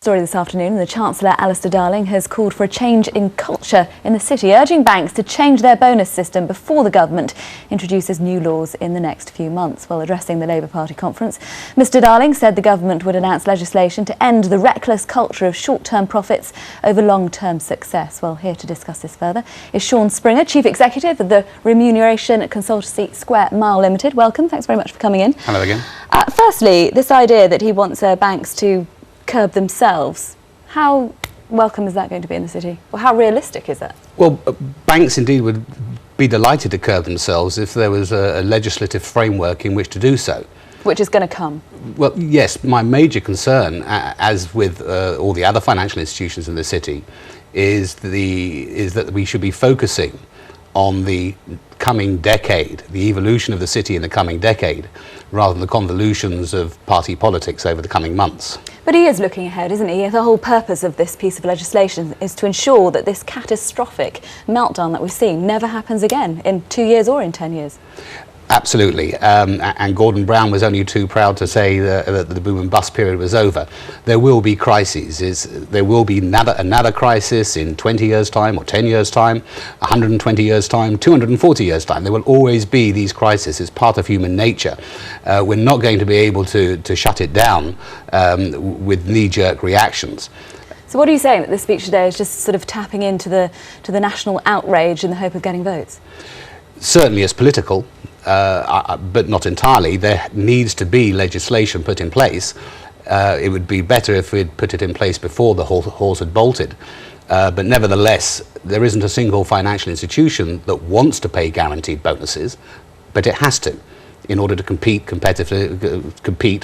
Story this afternoon, the Chancellor Alistair Darling has called for a change in culture in the city, urging banks to change their bonus system before the government introduces new laws in the next few months. While addressing the Labour Party conference, Mr Darling said the government would announce legislation to end the reckless culture of short-term profits over long-term success. Well, here to discuss this further is Shaun, Chief Executive of the remuneration consultancy Square Mile Limited. Welcome, thanks very much for coming in. Hello again. Firstly, this idea that he wants banks to curb themselves, how welcome is that going to be in the city? Or how realistic is that? Well, banks indeed would be delighted to curb themselves if there was a legislative framework in which to do so. Which is going to come? Well, yes. My major concern, as with all the other financial institutions in the city, is that we should be focusing on the coming decade, the evolution of the city in the coming decade, rather than the convolutions of party politics over the coming months. But he is looking ahead, isn't he? The whole purpose of this piece of legislation is to ensure that this catastrophic meltdown that we've seen never happens again in 2 years or in 10 years. Absolutely, and Gordon Brown was only too proud to say that the boom and bust period was over. There will be crises. There will be another crisis in 20 years' time, or 10 years' time, 120 years' time, 240 years' time. There will always be these crises. It's part of human nature. We're not going to be able to shut it down with knee-jerk reactions. So what are you saying, that this speech today is just sort of tapping into the national outrage in the hope of getting votes? Certainly it's political. But not entirely. There needs to be legislation put in place. It would be better if we'd put it in place before the horse had bolted. But nevertheless, there isn't a single financial institution that wants to pay guaranteed bonuses, but it has to, in order to compete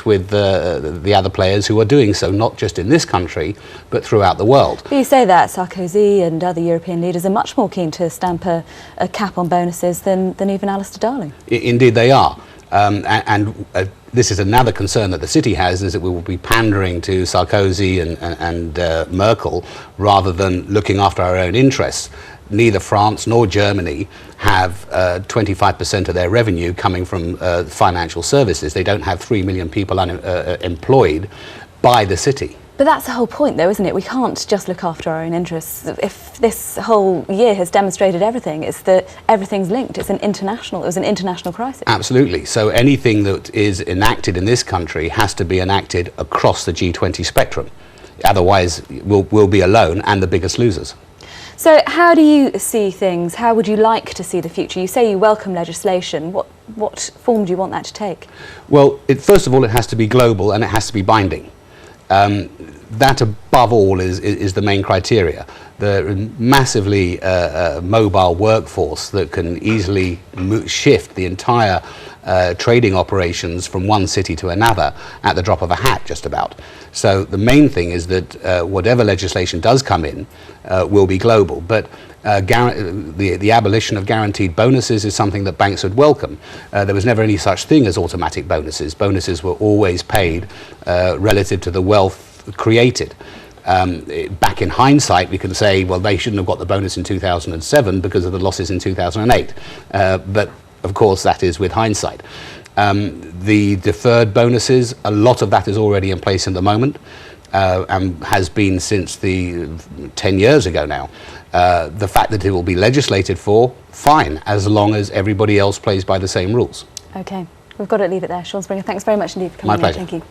with the other players who are doing so, not just in this country, but throughout the world. But you say that Sarkozy and other European leaders are much more keen to stamp a cap on bonuses than even Alistair Darling. Indeed they are. This is another concern that the city has, is that we will be pandering to Sarkozy and Merkel rather than looking after our own interests. Neither France nor Germany have 25% of their revenue coming from financial services. They don't have 3 million people employed by the city. But that's the whole point, though, isn't it? We can't just look after our own interests. If this whole year has demonstrated everything, it's that everything's linked. It was an international crisis. Absolutely. So anything that is enacted in this country has to be enacted across the G20 spectrum. Otherwise, we'll be alone and the biggest losers. So how do you see things? How would you like to see the future? You say you welcome legislation. What form do you want that to take? Well, first of all, it has to be global and it has to be binding. That above all is the main criteria. The massively mobile workforce that can easily shift the entire trading operations from one city to another at the drop of a hat, just about. So the main thing is that whatever legislation does come in will be global. But the abolition of guaranteed bonuses is something that banks would welcome. There was never any such thing as automatic bonuses. Bonuses were always paid relative to the wealth created. Back in hindsight, we can say, well, they shouldn't have got the bonus in 2007 because of the losses in 2008. But of course, that is with hindsight. The deferred bonuses, a lot of that is already in place at the moment, and has been since 10 years ago now. The fact that it will be legislated for, fine, as long as everybody else plays by the same rules. OK, we've got to leave it there. Shaun, thanks very much indeed for coming in. My pleasure. Thank you.